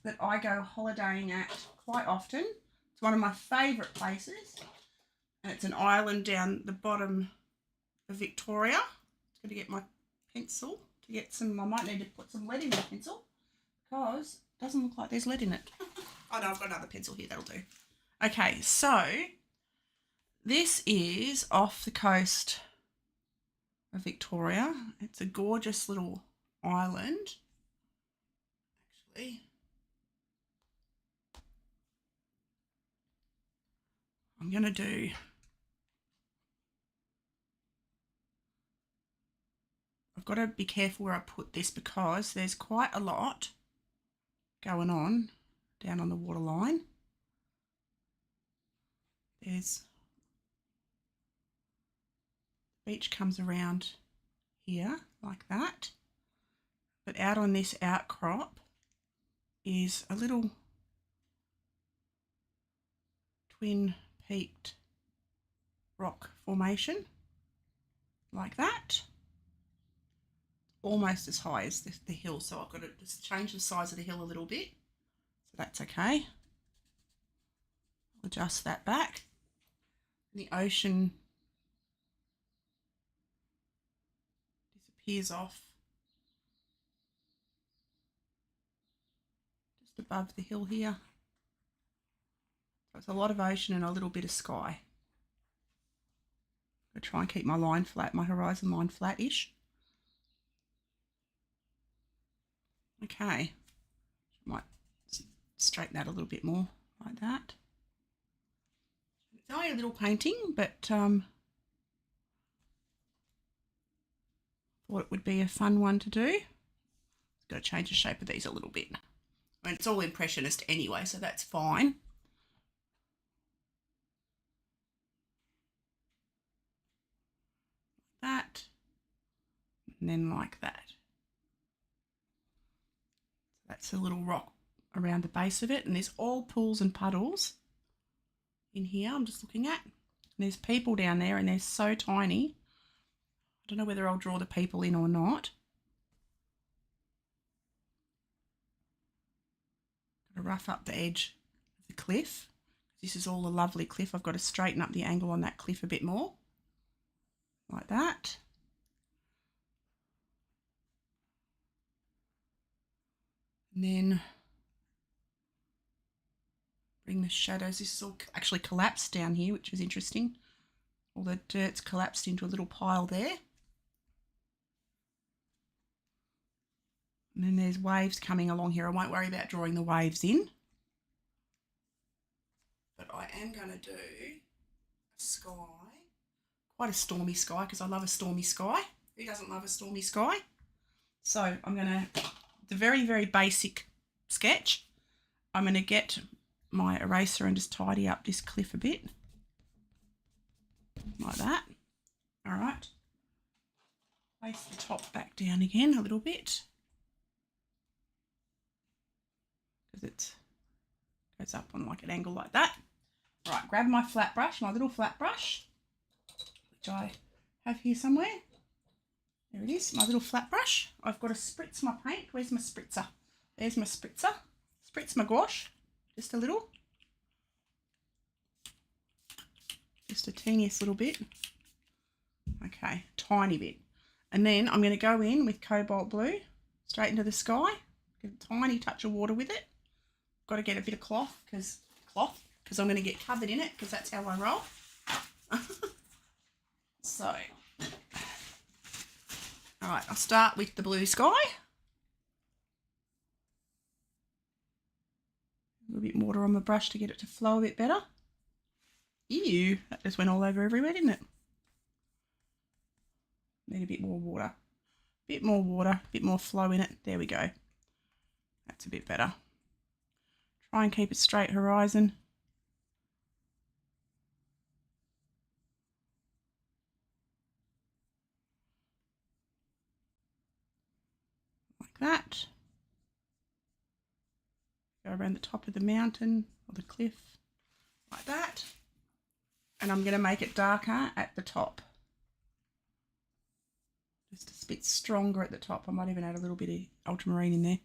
that I go holidaying at quite often. It's one of my favourite places, and it's an island down the bottom of Victoria. I'm going to get my pencil to get some. I might need to put some lead in my pencil because it doesn't look like there's lead in it. Oh no, I've got another pencil here, that'll do. Okay, so this is off the coast of Victoria. It's a gorgeous little island. Actually, I'm going to do I've got to be careful where I put this because there's quite a lot going on down on the waterline. There's the beach comes around here like that, but out on this outcrop is a little twin peaked rock formation like that, almost as high as the hill, so I've got to just change the size of the hill a little bit, so that's okay. I'll adjust that back. The ocean disappears off just above the hill here, so it's a lot of ocean and a little bit of sky. I'm going to try and keep my line flat, my horizon line flat-ish. Okay, might straighten that a little bit more like that. It's only a little painting, but thought it would be a fun one to do. Got to change the shape of these a little bit. I mean, it's all impressionist anyway, so that's fine. That, and then like that. So that's a little rock around the base of it, and there's all pools and puddles in here I'm just looking at. And there's people down there and they're so tiny. I don't know whether I'll draw the people in or not. Got to rough up the edge of the cliff. This is all a lovely cliff. I've got to straighten up the angle on that cliff a bit more. Like that. And then bring the shadows. This is all actually collapsed down here, which is interesting. All the dirt's collapsed into a little pile there. And then there's waves coming along here. I won't worry about drawing the waves in. But I am going to do a sky. Quite a stormy sky, because I love a stormy sky. Who doesn't love a stormy sky? So I'm going to, the very, very basic sketch, I'm going to get my eraser and just tidy up this cliff a bit. Like that. All right. Place the top back down again a little bit. Because it goes up on like an angle like that. All right, grab my flat brush, my little flat brush, which I have here somewhere. There it is, my little flat brush. I've got to spritz my paint. Where's my spritzer? There's my spritzer. Spritz my gouache, just a little. Just a teeniest little bit. Okay, tiny bit. And then I'm going to go in with cobalt blue straight into the sky. Get a tiny touch of water with it. Got to get a bit of cloth because I'm going to get covered in it because that's how I roll. So, all right, I'll start with the blue sky. A little bit more water on my brush to get it to flow a bit better. Ew, that just went all over everywhere, didn't it? Need a bit more water. Bit more water, bit more flow in it. There we go. That's a bit better. Try and keep a straight horizon. Like that. Go around the top of the mountain or the cliff. Like that. And I'm going to make it darker at the top. Just a bit stronger at the top. I might even add a little bit of ultramarine in there.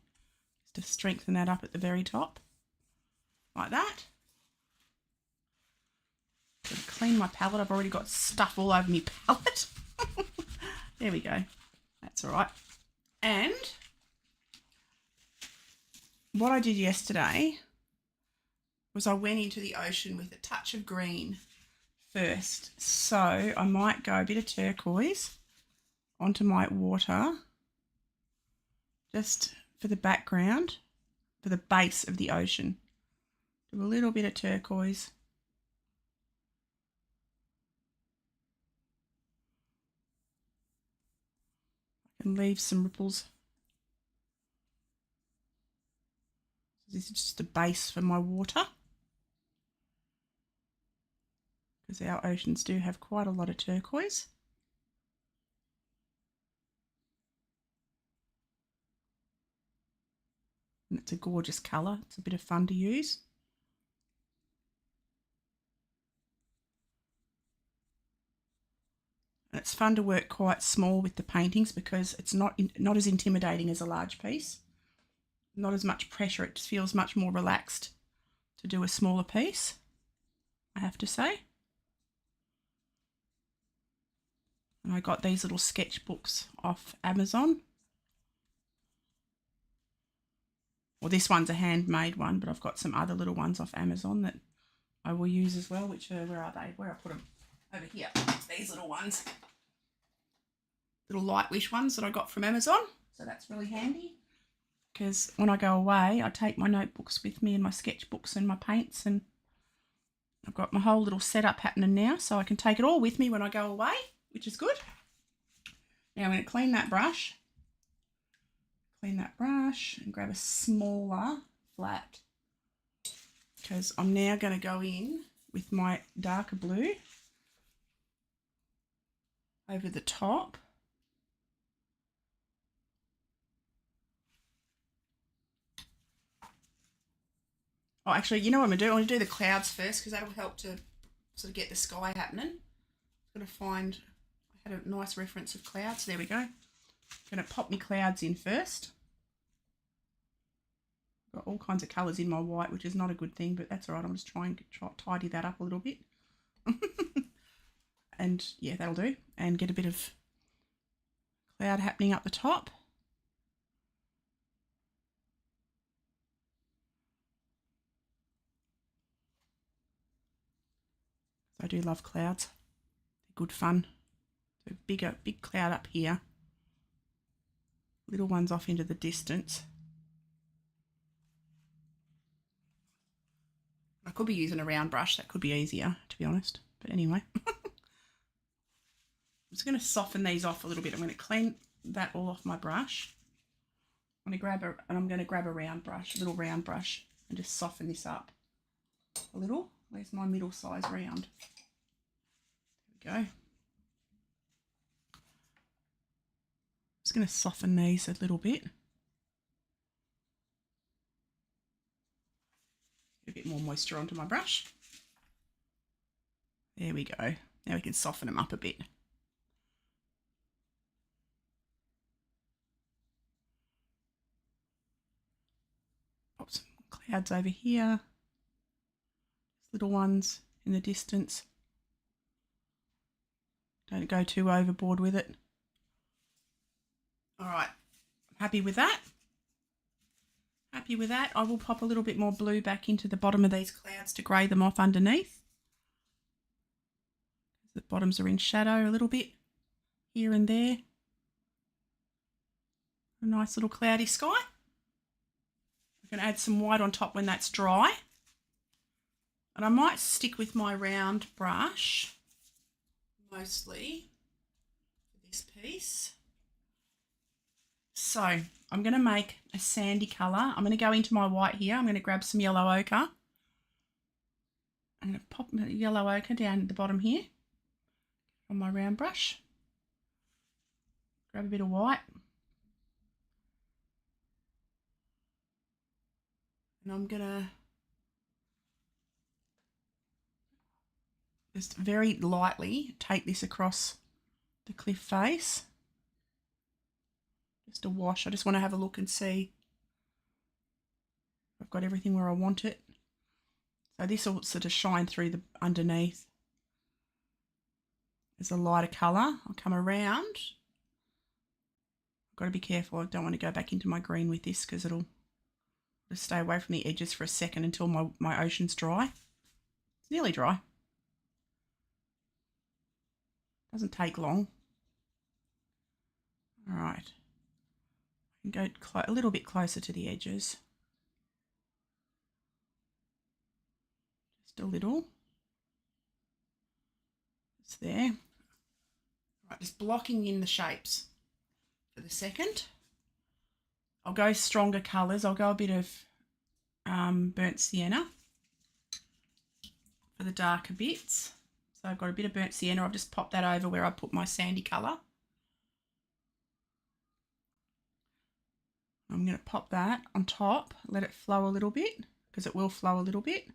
Just to strengthen that up at the very top, like that. Gotta clean my palette. I've already got stuff all over my palette. There we go. That's all right. And what I did yesterday was I went into the ocean with a touch of green first. So I might go a bit of turquoise onto my water just for the background, for the base of the ocean. Do a little bit of turquoise. I can leave some ripples. This is just a base for my water, because our oceans do have quite a lot of turquoise. And it's a gorgeous colour. It's a bit of fun to use. And it's fun to work quite small with the paintings because it's not as intimidating as a large piece. Not as much pressure. It just feels much more relaxed to do a smaller piece, I have to say. And I got these little sketchbooks off Amazon. Well, this one's a handmade one, but I've got some other little ones off Amazon that I will use as well, which are, where are they? Where I put them? Over here. These little ones. Little light wish ones that I got from Amazon. So that's really handy, because when I go away, I take my notebooks with me and my sketchbooks and my paints, and I've got my whole little setup happening now, so I can take it all with me when I go away, which is good. Now I'm going to clean that brush. Clean that brush and grab a smaller flat, because I'm now going to go in with my darker blue over the top. Oh, actually, you know what I'm going to do? I'm going to do the clouds first, because that'll help to sort of get the sky happening. I'm going to find, I had a nice reference of clouds. There we go. I'm going to pop my clouds in first. Got all kinds of colours in my white, which is not a good thing, but that's all right. I'm just trying to tidy that up a little bit. And yeah, that'll do. And get a bit of cloud happening up the top. I do love clouds. They're good fun. So big cloud up here. Little ones off into the distance. I could be using a round brush. That could be easier, to be honest. But anyway. I'm just going to soften these off a little bit. I'm going to clean that all off my brush. I'm going to grab a round brush, a little round brush, and just soften this up a little. Where's my middle size round? There we go. Just going to soften these a little bit. Get a bit more moisture onto my brush. There we go. Now we can soften them up a bit. Pop some clouds over here. Little ones in the distance. Don't go too overboard with it. All right, happy with that? Happy with that. I will pop a little bit more blue back into the bottom of these clouds to grey them off underneath. The bottoms are in shadow a little bit here and there. A nice little cloudy sky. I can add some white on top when that's dry. And I might stick with my round brush mostly for this piece. So I'm going to make a sandy colour. I'm going to go into my white here. I'm going to grab some yellow ochre. I'm going to pop my yellow ochre down at the bottom here on my round brush. Grab a bit of white. And I'm going to just very lightly take this across the cliff face. Just a wash. I just want to have a look and see I've got everything where I want it. So this will sort of shine through the underneath. There's a lighter colour. I'll come around. I've got to be careful. I don't want to go back into my green with this because it'll just stay away from the edges for a second until my ocean's dry. It's nearly dry. Doesn't take long. All right. I can go a little bit closer to the edges. Just a little. It's there. Right, just blocking in the shapes for the second. I'll go stronger colours. I'll go a bit of burnt sienna for the darker bits. So I've got a bit of burnt sienna. I've just popped that over where I put my sandy colour. I'm going to pop that on top, let it flow a little bit, because it will flow a little bit.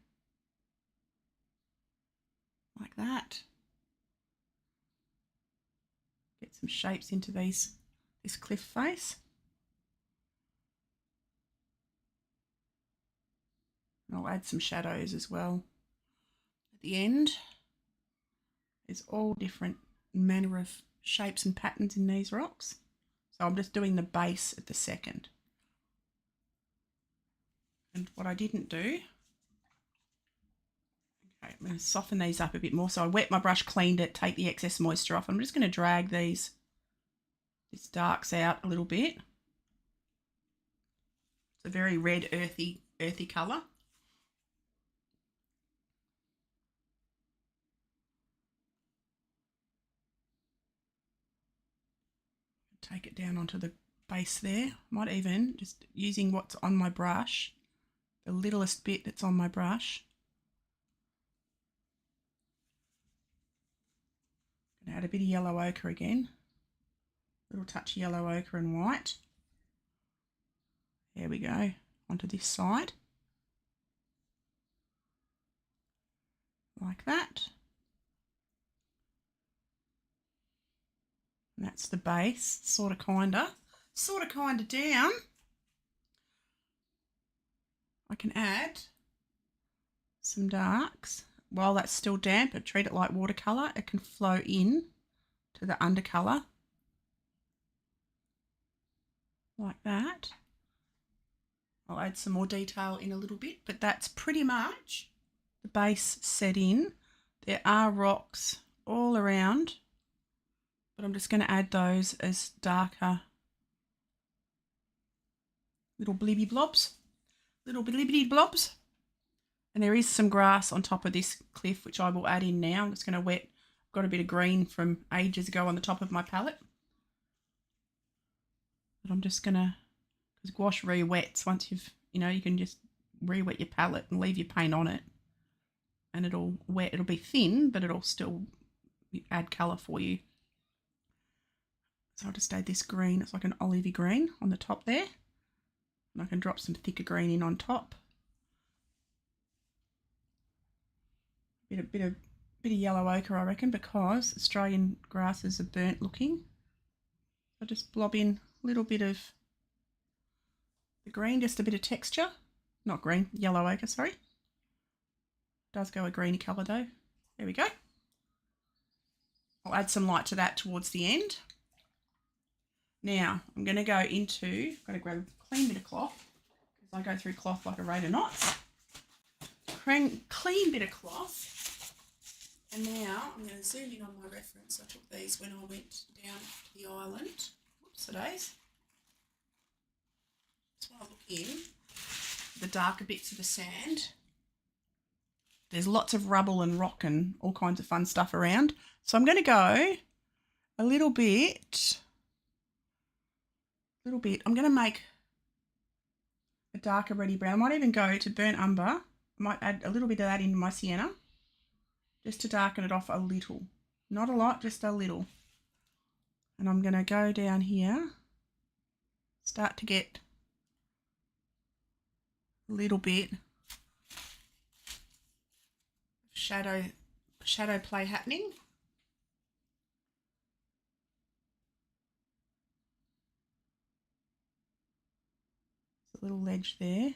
Like that. Get some shapes into this cliff face. And I'll add some shadows as well. At the end, there's all different manner of shapes and patterns in these rocks. So I'm just doing the base at the second. And what I didn't do, okay, I'm going to soften these up a bit more. So I wet my brush, cleaned it, take the excess moisture off. I'm just going to drag this darks out a little bit. It's a very red, earthy colour. Take it down onto the base there. Might even, just using what's on my brush, the littlest bit that's on my brush. I'm going to add a bit of yellow ochre again. A little touch of yellow ochre and white. There we go. Onto this side. Like that. And that's the base, sort of kinda down. I can add some darks. While that's still damp, I treat it like watercolour. It can flow in to the undercolour. Like that. I'll add some more detail in a little bit, but that's pretty much the base set in. There are rocks all around, but I'm just going to add those as darker little blibby blobs. Little blibbity blobs. And there is some grass on top of this cliff, which I will add in now. I'm just going to wet. I've got a bit of green from ages ago on the top of my palette. But I'm just going to, because gouache re-wets once you've, you can just re-wet your palette and leave your paint on it. And it'll wet, it'll be thin, but it'll still add colour for you. So I'll just add this green. It's like an olivey green on the top there. And I can drop some thicker green in on top. A bit of yellow ochre, I reckon, because Australian grasses are burnt looking. I'll just blob in a little bit of the green, just a bit of texture. Not green, yellow ochre, sorry. Does go a greeny colour though. There we go. I'll add some light to that towards the end. Now I'm going to go into, got to grab a clean bit of cloth because I go through cloth like a rate of knots. Clean bit of cloth. And now I'm going to zoom in on my reference. I took these when I went down to the island. Whoops, days. Just want to look in the darker bits of the sand. There's lots of rubble and rock and all kinds of fun stuff around. So I'm going to go a little bit. I'm going to make a darker reddy brown. I might even go to burnt umber. I might add a little bit of that into my sienna just to darken it off a little. Not a lot, just a little. And I'm going to go down here, start to get a little bit shadow play happening. There's a little ledge there.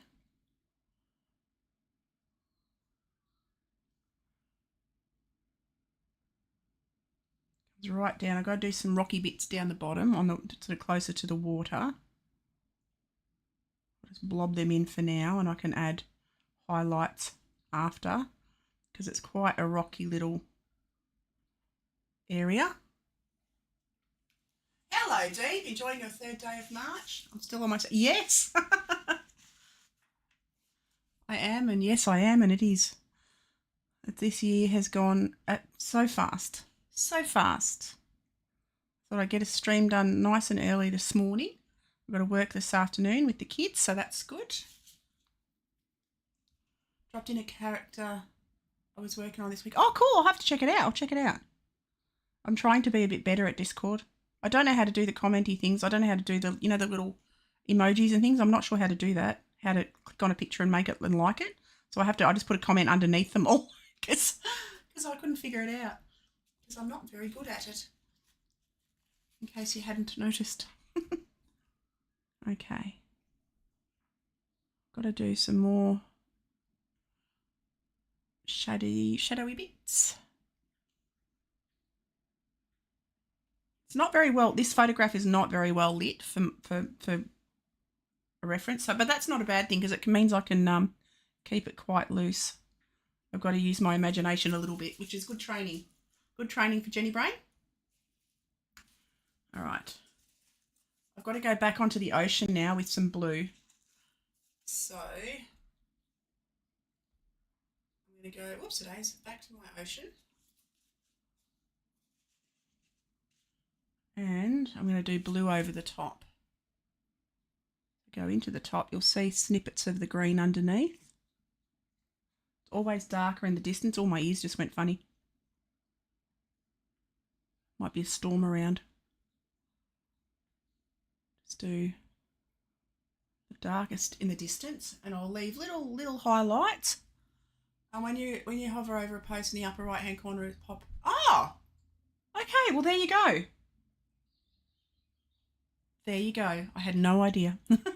It's right down. I've got to do some rocky bits down the bottom on the sort of closer to the water. I'll just blob them in for now, and I can add highlights after because it's quite a rocky little area. Hello, Dee. Enjoying your third day of March? I'm still on my... Yes! I am, and yes, I am, and it is. This year has gone so fast. So fast. Thought I'd get a stream done nice and early this morning. I've got to work this afternoon with the kids, so that's good. Dropped in a character I was working on this week. Oh, cool. I'll have to check it out. I'll check it out. I'm trying to be a bit better at Discord. I don't know how to do the commenty things. I don't know how to do the, you know, the little emojis and things. I'm not sure how to do that. How to click on a picture and make it and like it. So I just put a comment underneath them all because I couldn't figure it out. Because I'm not very good at it. In case you hadn't noticed. Okay. Got to do some more shadowy bits. It's not very well, this photograph is not very well lit for a reference, so, but that's not a bad thing because it means I can keep it quite loose. I've got to use my imagination a little bit, which is good training. Good training for Jenny Brain. All right. I've got to go back onto the ocean now with some blue. So I'm going to go, whoops, today's back to my ocean. And I'm going to do blue over the top. Go into the top, you'll see snippets of the green underneath. It's always darker in the distance. All my ears just went funny. Might be a storm around. Just do the darkest in the distance, and I'll leave little highlights. And when you hover over a post in the upper right hand corner, it pop. Oh, okay. Well, there you go. There you go. I had no idea. Because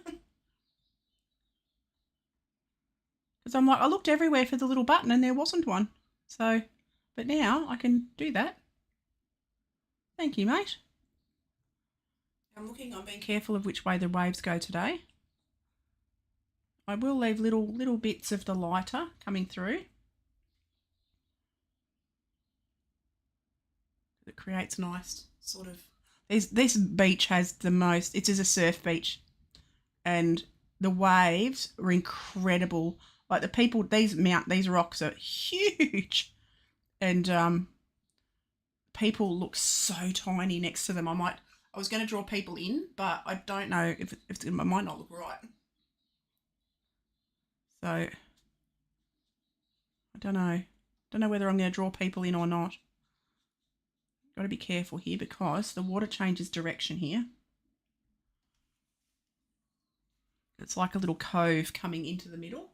I'm like, I looked everywhere for the little button and there wasn't one. So, but now I can do that. Thank you, mate. I'm being careful of which way the waves go today. I will leave little bits of the lighter coming through. It creates nice sort of... This beach has the most... It is a surf beach. And the waves are incredible. Like the people... These rocks are huge. And people look so tiny next to them. I was going to draw people in, but I don't know if it might not look right. So, I don't know. Don't know whether I'm going to draw people in or not. Got to be careful here because the water changes direction here. It's like a little cove coming into the middle.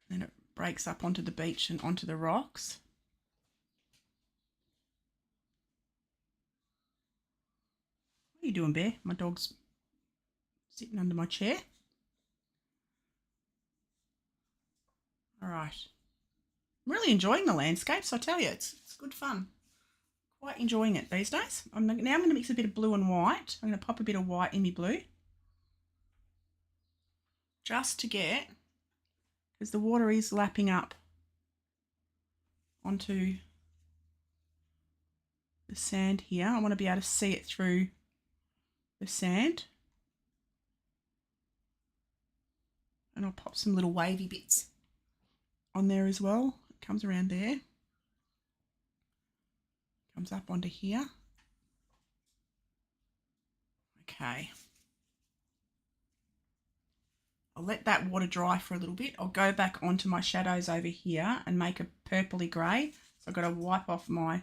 And then it breaks up onto the beach and onto the rocks. What are you doing, Bear? My dog's sitting under my chair. All right. I'm really enjoying the landscapes, I tell you. It's good fun. Quite enjoying it these days. Now I'm going to mix a bit of blue and white. I'm going to pop a bit of white in my blue. Just to get, because the water is lapping up onto the sand here. I want to be able to see it through the sand. And I'll pop some little wavy bits on there as well. It comes around there. Comes up onto here. Okay. I'll let that water dry for a little bit. I'll go back onto my shadows over here and make a purpley grey. So I've got to wipe off my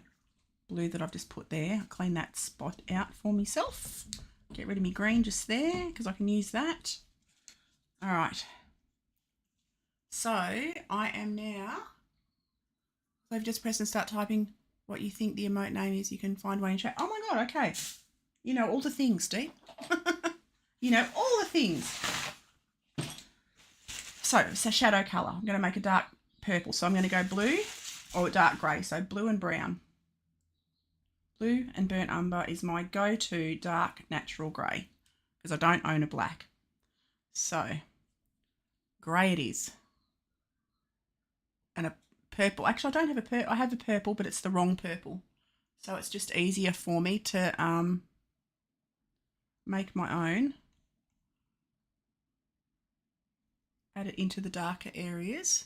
blue that I've just put there. I'll clean that spot out for myself. Get rid of my green just there because I can use that. All right. So I am now, so I've just pressed and start typing what you think the emote name is. You can find one in chat. Oh my God, okay. You know all the things, Steve. You know all the things. So it's a shadow colour. I'm going to make a dark purple. So I'm going to go blue or dark grey, so blue and brown. Blue and burnt umber is my go-to dark natural grey because I don't own a black. So grey it is. And a purple. Actually, I don't have a purple. I have a purple, but it's the wrong purple. So it's just easier for me to make my own. Add it into the darker areas.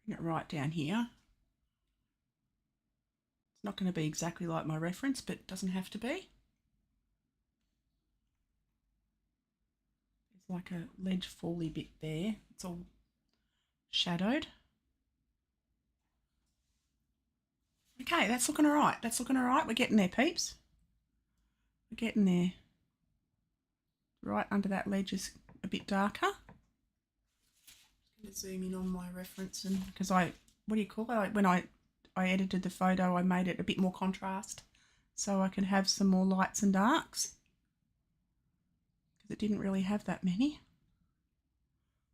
Bring it right down here. It's not going to be exactly like my reference, but it doesn't have to be. There's like a ledge fally bit there. It's all shadowed. Okay, that's looking all right. That's looking all right. We're getting there, peeps. We're getting there. Right under that ledge is a bit darker. I'm going to zoom in on my reference, and because what do you call it? When I edited the photo, I made it a bit more contrast so I could have some more lights and darks because it didn't really have that many.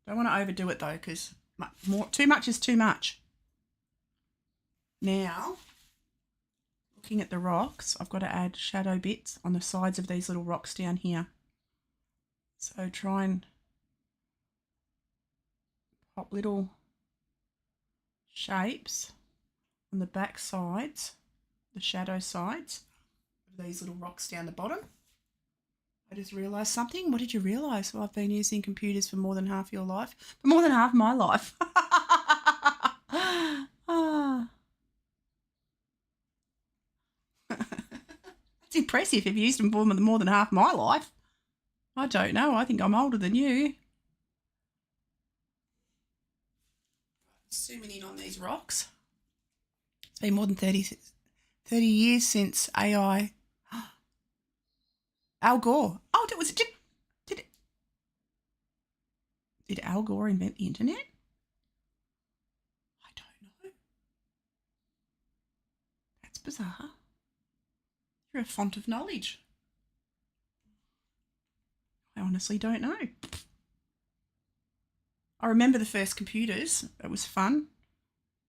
Don't want to overdo it though because too much is too much. Now, looking at the rocks, I've got to add shadow bits on the sides of these little rocks down here. So try and pop little shapes on the back sides, the shadow sides of these little rocks down the bottom. I just realised something. What did you realise? Well, I've been using computers for more than half your life. For more than half my life. It's impressive if you used them for more than half my life. I don't know. I think I'm older than you. Zooming in on these rocks. It's been more than 30 years since AI. Al Gore. Oh, did Al Gore invent the internet? I don't know. That's bizarre. You're a font of knowledge. I honestly don't know. I remember the first computers. It was fun.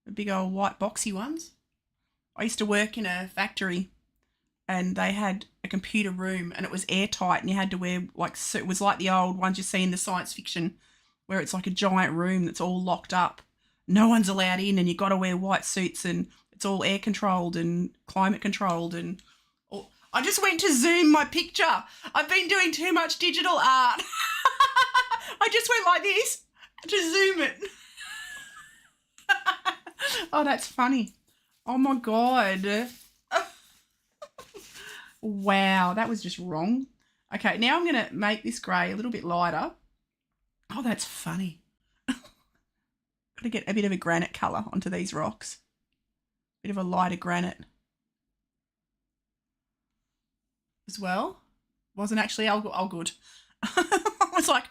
The big old white boxy ones. I used to work in a factory and they had a computer room and it was airtight and you had to wear it was like the old ones you see in the science fiction where it's like a giant room that's all locked up. No one's allowed in and you've got to wear white suits and it's all air controlled and climate controlled. And I just went to zoom my picture. I've been doing too much digital art. I just went like this to zoom it. Oh, that's funny. Oh my God. Wow, that was just wrong. Okay, now I'm going to make this grey a little bit lighter. Oh, that's funny. Got to get a bit of a granite colour onto these rocks. Bit of a lighter granite as well. Wasn't actually all good. I was like,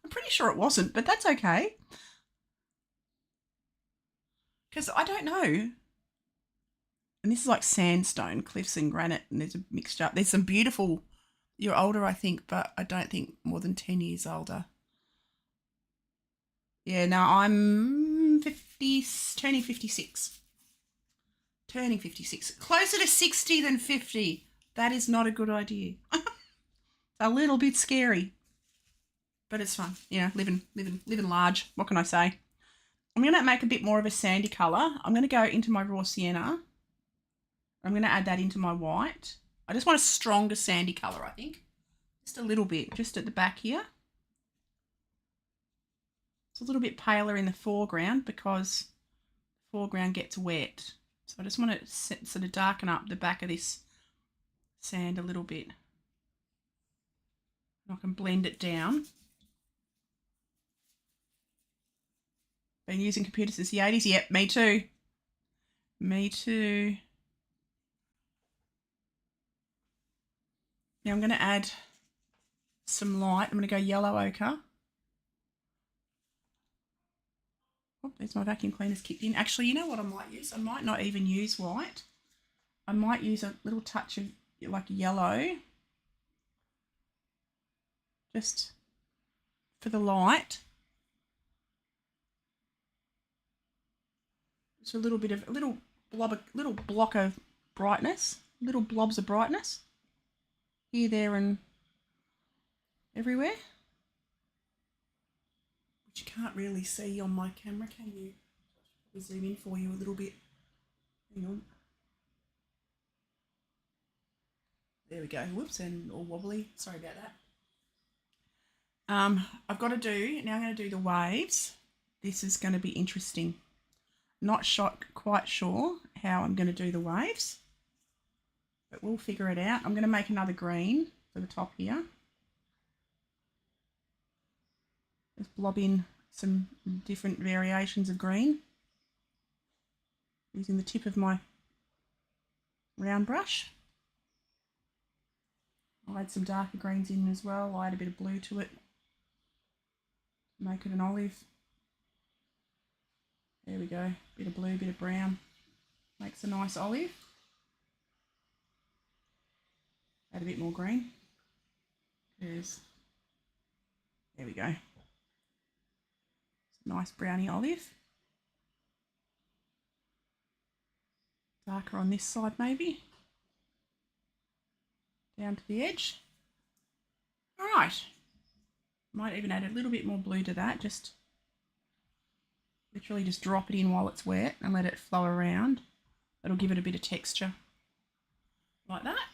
I'm pretty sure it wasn't, but that's okay. Because I don't know. And this is like sandstone, cliffs and granite, and there's a mixture. There's some beautiful, you're older, I think, but I don't think more than 10 years older. Yeah, now I'm 50, turning 56. Turning 56. Closer to 60 than 50. That is not a good idea. A little bit scary, but it's fun. You know, living large. What can I say? I'm going to make a bit more of a sandy colour. I'm going to go into my raw sienna. I'm going to add that into my white. I just want a stronger sandy colour, I think. Just a little bit, just at the back here. It's a little bit paler in the foreground because the foreground gets wet. So I just want to sort of darken up the back of this sand a little bit. And I can blend it down. Been using computers since the 80s. Yep, me too. Me too. Now I'm going to add some light. I'm going to go yellow ochre. Oh, there's my vacuum cleaner's kicked in. Actually, you know what I might use? I might not even use white. I might use a little touch of like yellow. Just for the light. Just a little block of brightness, little blobs of brightness here, there, and everywhere, which you can't really see on my camera, can you? I'll zoom in for you a little bit. Hang on. There we go. Whoops, and all wobbly. Sorry about that. I've got to do, now I'm going to do the waves. This is going to be interesting. Not quite sure how I'm going to do the waves, but we'll figure it out. I'm going to make another green for the top here. Just blob in some different variations of green using the tip of my round brush. I'll add some darker greens in as well. I'll add a bit of blue to it, make it an olive. There we go, bit of blue, bit of brown, makes a nice olive. Add a bit more green. There we go. Nice browny olive. Darker on this side maybe. Down to the edge. All right. Might even add a little bit more blue to that. Just literally just drop it in while it's wet and let it flow around. That'll give it a bit of texture. Like that.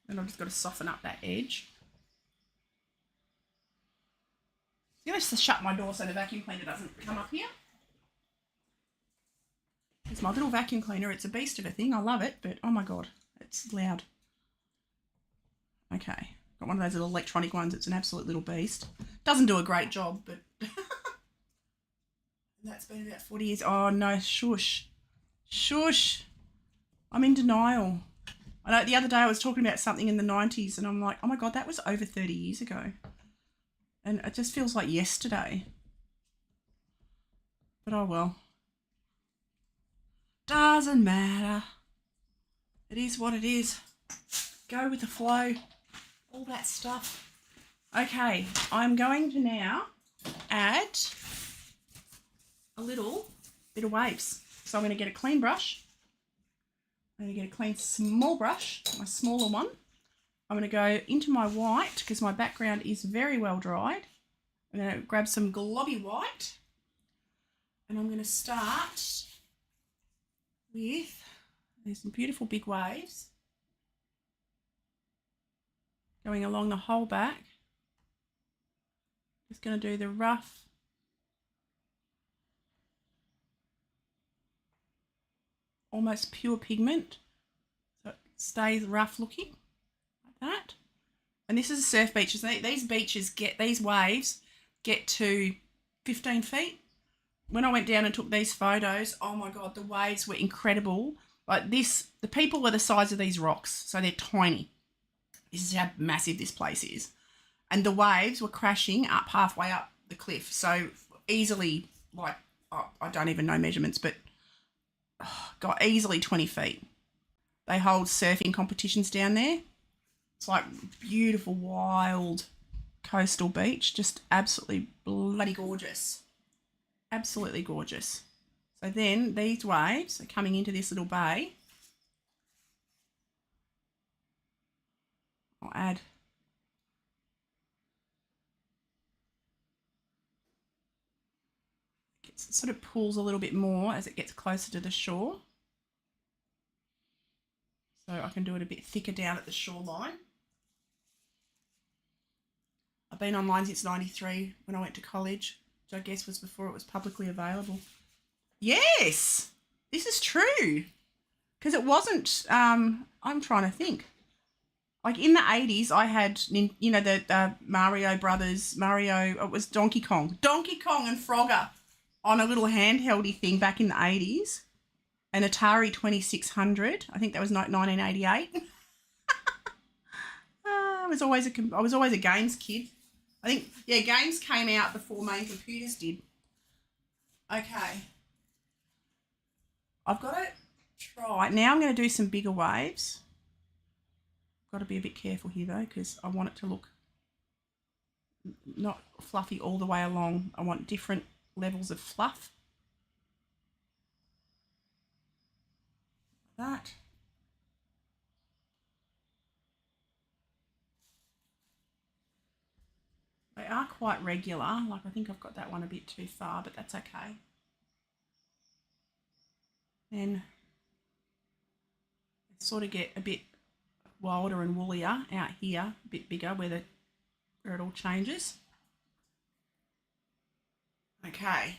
And I've just got to soften up that edge. I'm going to shut my door so the vacuum cleaner doesn't come up here. It's my little vacuum cleaner. It's a beast of a thing. I love it, but oh my God, it's loud. Okay, got one of those little electronic ones. It's an absolute little beast. Doesn't do a great job, but that's been about 40 years. Oh no, shush. Shush. I'm in denial. I know the other day I was talking about something in the 90s and I'm like, oh my God, that was over 30 years ago. And it just feels like yesterday. But oh well. Doesn't matter. It is what it is. Go with the flow. All that stuff. Okay, I'm going to now add a little bit of waves. So I'm going to get a clean brush. I'm going to get a clean small brush, my smaller one. I'm going to go into my white because my background is very well dried. I'm going to grab some globby white and I'm going to start with, there's some beautiful big waves going along the whole back. Just going to do the rough almost pure pigment so it stays rough looking like that. And this is surf beaches. These waves get to 15 feet. When I went down and took these photos, oh my God, the waves were incredible. Like this, the people are the size of these rocks, so they're tiny. This is how massive this place is. And the waves were crashing up halfway up the cliff. So easily, like, oh, I don't even know measurements, but got easily 20 feet. They hold surfing competitions down there. It's like beautiful, wild coastal beach. Just absolutely bloody gorgeous. Absolutely gorgeous. So then these waves are coming into this little bay. I'll add it sort of pulls a little bit more as it gets closer to the shore. So I can do it a bit thicker down at the shoreline. I've been online since '93 when I went to college, which I guess was before it was publicly available. Yes, this is true. Because it wasn't, I'm trying to think. Like in the 80s, I had, you know, the Mario Brothers, it was Donkey Kong and Frogger on a little handheldy thing back in the 80s. An Atari 2600, I think that was 1988. I was always a games kid. I think, yeah, games came out before main computers did. Okay. I've got to try. Now I'm going to do some bigger waves. Got to be a bit careful here though because I want it to look not fluffy all the way along. I want different levels of fluff. That. They are quite regular. Like I think I've got that one a bit too far, but that's okay. Then they sort of get a bit wilder and woollier out here, a bit bigger where it all changes. Okay.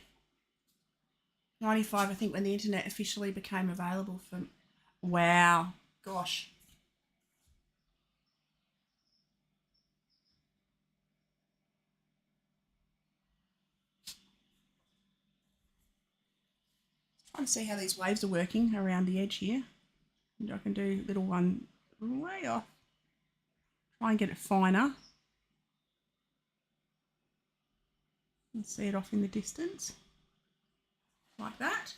95, I think, when the internet officially became available for... Wow. Gosh. Trying to see how these waves are working around the edge here. And I can do little one way off. Try and get it finer. And see it off in the distance. Like that.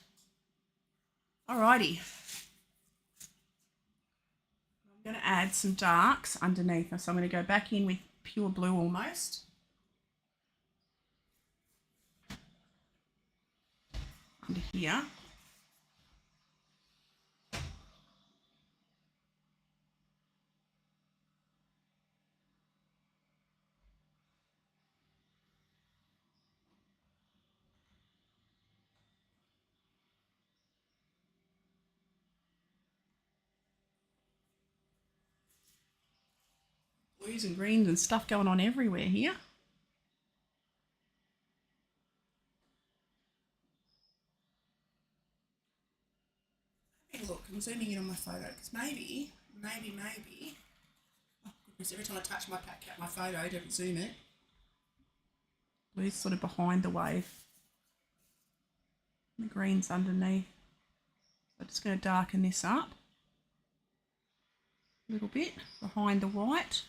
Alrighty. I'm going to add some darks underneath. So I'm going to go back in with pure blue almost. Under here. Blues and greens and stuff going on everywhere here. Hey, look, I'm zooming in on my photo because maybe, oh goodness, every time I touch my photo, don't zoom it. Blue's sort of behind the wave. The green's underneath. So I'm just going to darken this up a little bit behind the white.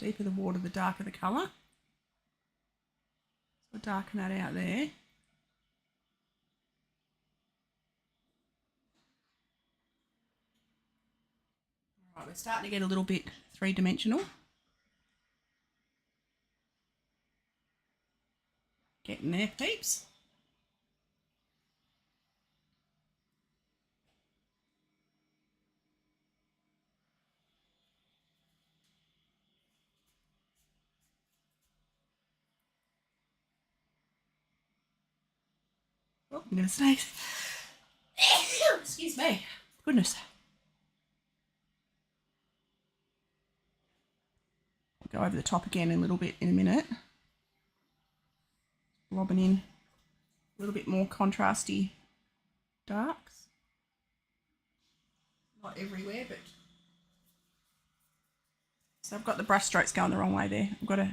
Deeper the water, the darker the colour. So darken that out there. All right, we're starting to get a little bit three-dimensional. Getting there, peeps. Oh, I'm going to sneeze. Excuse me. Goodness. I'll go over the top again in a little bit in a minute. Lobbing in a little bit more contrasty darks. Not everywhere, but... So I've got the brush strokes going the wrong way there. I've got to...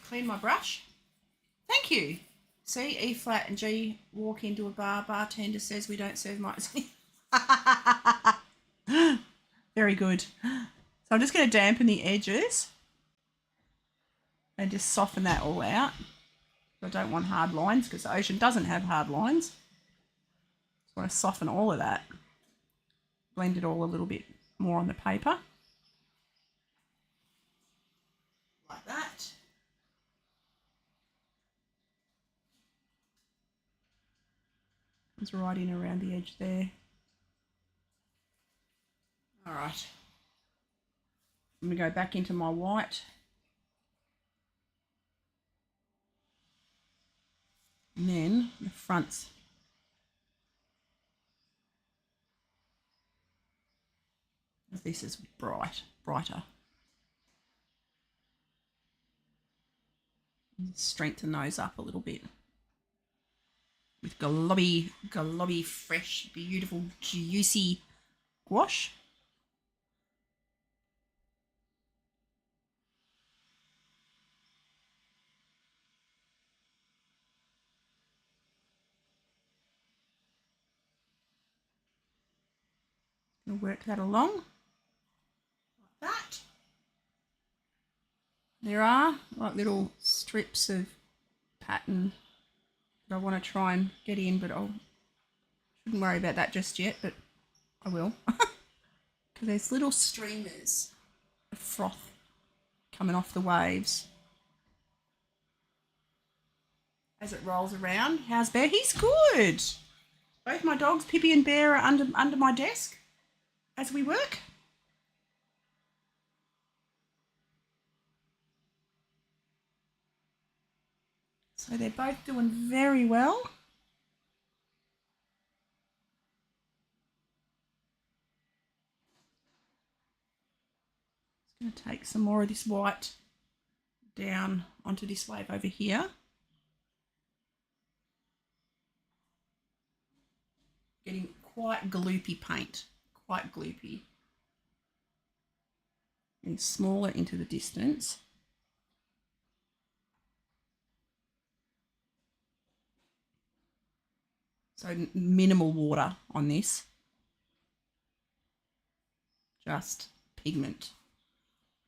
clean my brush. Thank you. C, E flat and G, walk into a bar. Bartender says we don't serve mice. Very good. So I'm just going to dampen the edges and just soften that all out. I don't want hard lines because the ocean doesn't have hard lines. Just want to soften all of that. Blend it all a little bit more on the paper. Like that. It's right in around the edge there. All right. I'm going to go back into my white. And then the fronts. This is brighter. Strengthen those up a little bit. With globby, fresh, beautiful, juicy gouache. I'll work that along like that. There are like little strips of pattern that I want to try and get in, but I shouldn't worry about that just yet, but I will. Because there's little streamers of froth coming off the waves as it rolls around. How's Bear? He's good. Both my dogs, Pippi and Bear, are under my desk as we work. So they're both doing very well. Just going to take some more of this white down onto this wave over here. Getting quite gloopy paint, quite gloopy. Getting smaller into the distance. So minimal water on this. Just pigment.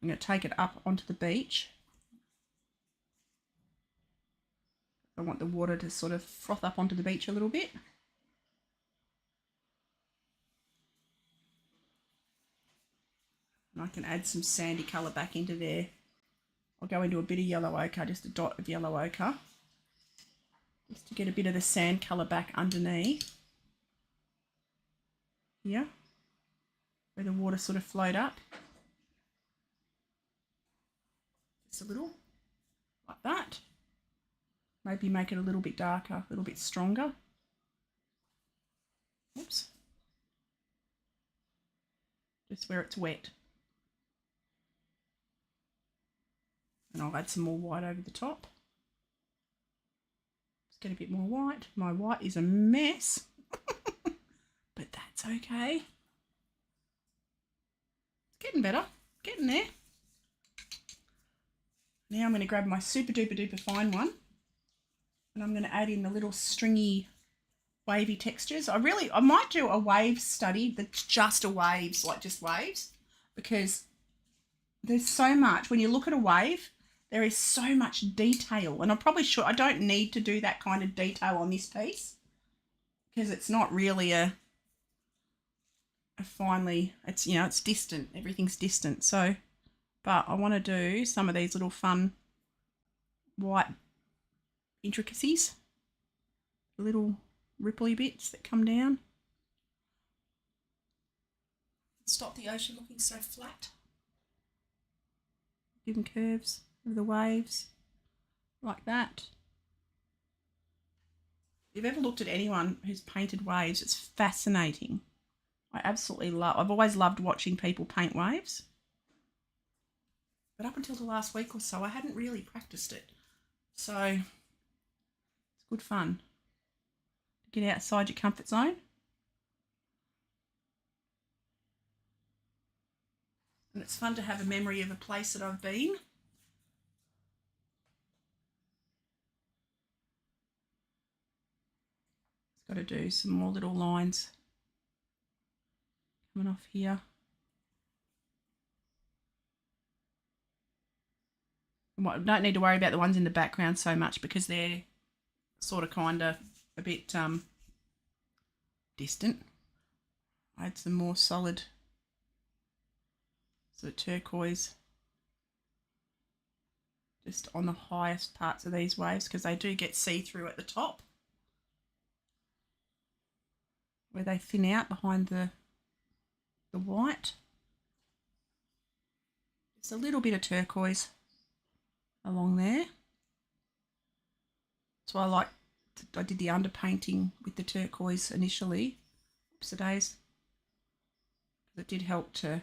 I'm going to take it up onto the beach. I want the water to sort of froth up onto the beach a little bit. And I can add some sandy colour back into there. I'll go into a bit of yellow ochre, just a dot of yellow ochre, just to get a bit of the sand colour back underneath. Here, where the water sort of flowed up. Just a little, like that. Maybe make it a little bit darker, a little bit stronger. Oops. Just where it's wet. And I'll add some more white over the top. Just get a bit more white. My white is a mess, but that's okay. It's getting better, getting there. Now I'm going to grab my super duper duper fine one, and I'm going to add in the little stringy wavy textures. I might do a wave study that's just a waves, like just waves, because there's so much. When you look at a wave, there is so much detail, and I don't need to do that kind of detail on this piece because it's not really a finely, it's, you know, it's distant, everything's distant. So, but I want to do some of these little fun white intricacies, little ripply bits that come down. Stop the ocean looking so flat. Give them curves of the waves like that. If you've ever looked at anyone who's painted waves, it's fascinating. I've always loved watching people paint waves. But up until the last week or so, I hadn't really practiced it. So it's good fun to get outside your comfort zone. And it's fun to have a memory of a place that I've been. Got to do some more little lines coming off here. Don't need to worry about the ones in the background so much because they're sort of kind of a bit distant. Add some more solid sort of turquoise just on the highest parts of these waves because they do get see-through at the top, where they thin out behind the white. Just a little bit of turquoise along there. That's why I did the underpainting with the turquoise initially. Oops, days. It did help to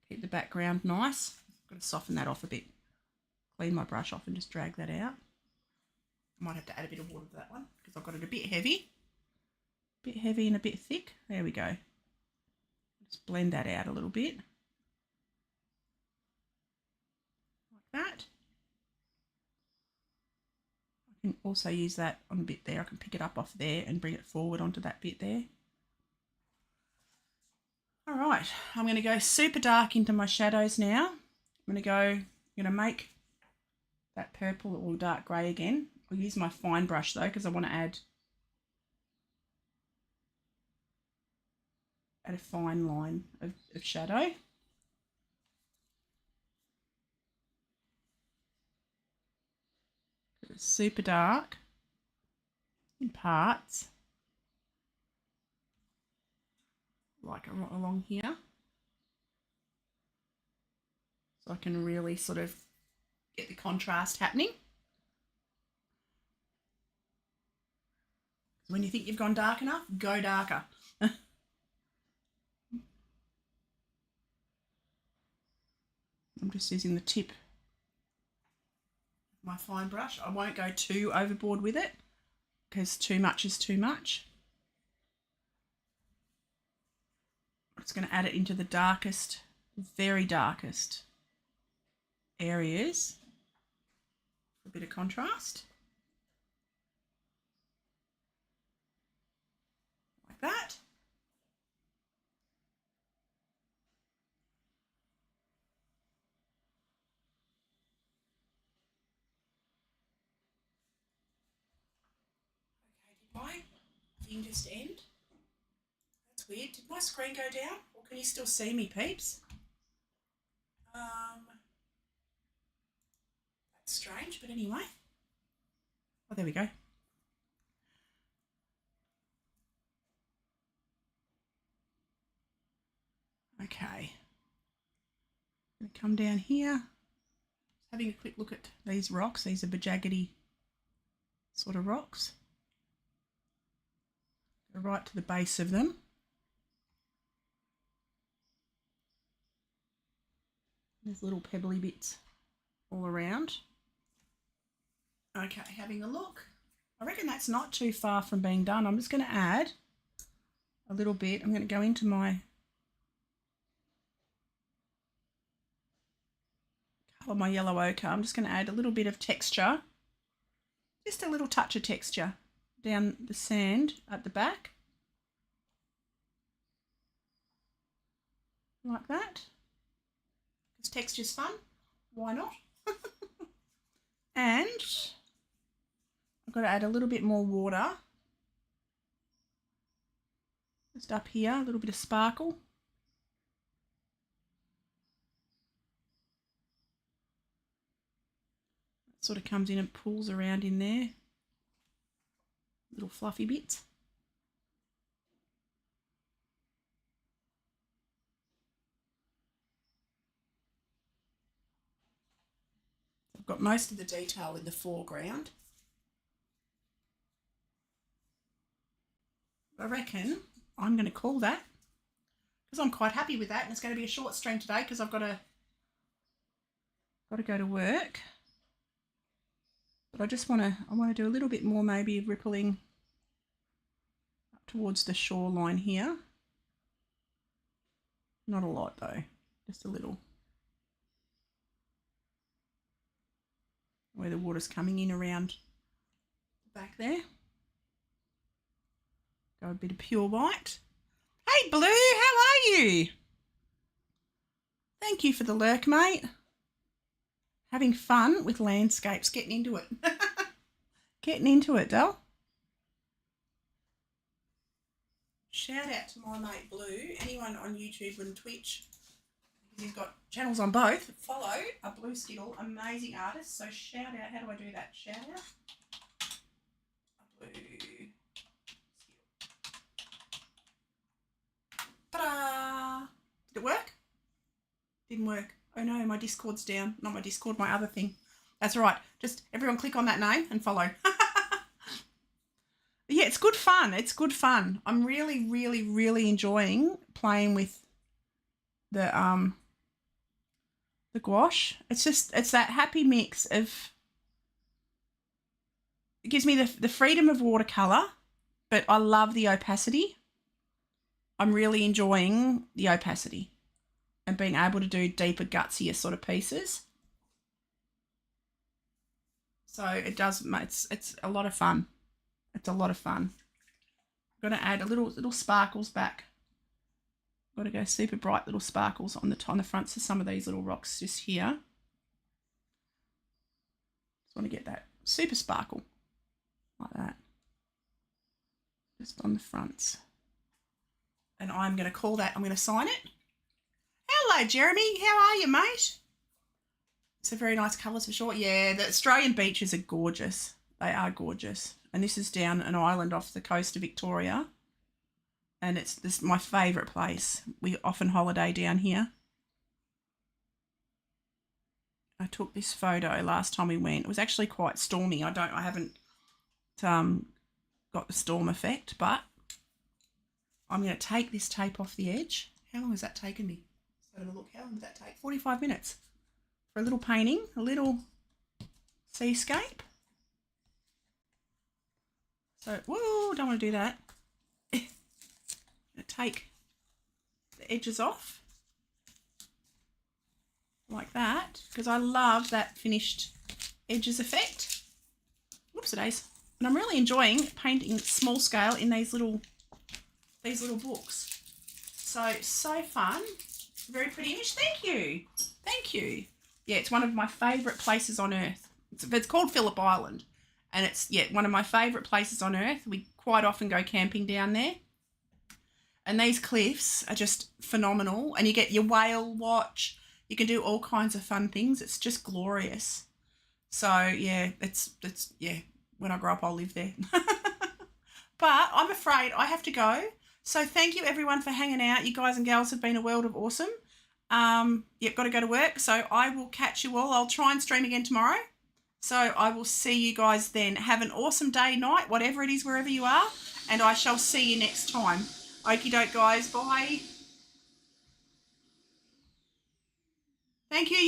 keep the background nice. I've got to soften that off a bit. Clean my brush off and just drag that out. I might have to add a bit of water to that one because I've got it a bit heavy. A bit heavy and a bit thick. There we go. Just blend that out a little bit. Like that. I can also use that on a bit there. I can pick it up off there and bring it forward onto that bit there. Right, I'm going to go super dark into my shadows now. I'm going to make that purple or dark grey again. I'll use my fine brush though because I want to add a fine line of shadow. It's super dark in parts, like along here, so I can really sort of get the contrast happening. When you think you've gone dark enough, go darker. I'm just using the tip of my fine brush. I won't go too overboard with it because too much is too much. I'm just going to add it into the darkest, very darkest areas. A bit of contrast. Like that. Okay, did my thing just end? That's weird. Did my screen go down? Or can you still see me, peeps? That's strange, but anyway. Oh, there we go. Okay. I'm going to come down here. Having a quick look at these rocks. These are bajaggedy sort of rocks. Go right to the base of them. There's little pebbly bits all around. Okay, having a look. I reckon that's not too far from being done. I'm just going to add a little bit. I'm going to go into my colour, my yellow ochre. I'm just going to add a little bit of texture, just a little touch of texture down the sand at the back, like that. Because texture's fun, why not? And I've got to add a little bit more water. Just up here, a little bit of sparkle. It sort of comes in and pulls around in there. Little fluffy bits. I've got most of the detail in the foreground. I reckon I'm going to call that, because I'm quite happy with that, and it's going to be a short stream today because I've got to go to work. But I want to do a little bit more maybe of rippling up towards the shoreline here. Not a lot though, just a little. Where the water's coming in around the back there. Go a bit of pure white. Hey Blue, how are you? Thank you for the lurk, mate. Having fun with landscapes, getting into it. Getting into it, Del. Shout out to my mate Blue. Anyone on YouTube and Twitch, because he's got channels on both, follow a Blue Skittle, amazing artist. So shout out, how do I do that? Shout out a Blue Skittle. Ta-da! Did it work? Didn't work. Oh no, my Discord's down. Not my Discord, my other thing. That's right. Just everyone click on that name and follow. Yeah, it's good fun. It's good fun. I'm really, really, really enjoying playing with the gouache. It's that happy mix of, it gives me the freedom of watercolour, but I love the opacity. I'm really enjoying the opacity and being able to do deeper, gutsier sort of pieces. So it does, it's a lot of fun. It's a lot of fun. I'm going to add a little sparkles back Got to go super bright little sparkles on the fronts of some of these little rocks just here. Just want to get that super sparkle like that, just on the fronts. And I'm going to call that, I'm going to sign it. Hello, Jeremy. How are you, mate? It's a very nice colours for sure. Yeah, the Australian beaches are gorgeous. They are gorgeous. And this is down an island off the coast of Victoria. And this is my favourite place. We often holiday down here. I took this photo last time we went. It was actually quite stormy. I haven't got the storm effect, but I'm going to take this tape off the edge. How long has that taken me? Let's have a look. How long did that take? 45 minutes for a little painting, a little seascape. So, whoa, don't want to do that. Take the edges off like that, because I love that finished edges effect. Whoops-a-days. And I'm really enjoying painting small scale in these little books. So fun. Very pretty image. Thank you. Thank you. Yeah, it's one of my favourite places on earth. It's called Phillip Island, and it's, yeah, one of my favourite places on earth. We quite often go camping down there. And these cliffs are just phenomenal. And you get your whale watch. You can do all kinds of fun things. It's just glorious. So, yeah, it's yeah, when I grow up, I'll live there. But I'm afraid I have to go. So thank you, everyone, for hanging out. You guys and gals have been a world of awesome. Yep, got to go to work. So I will catch you all. I'll try and stream again tomorrow. So I will see you guys then. Have an awesome day, night, whatever it is, wherever you are. And I shall see you next time. Okie doke, guys. Bye. Thank you.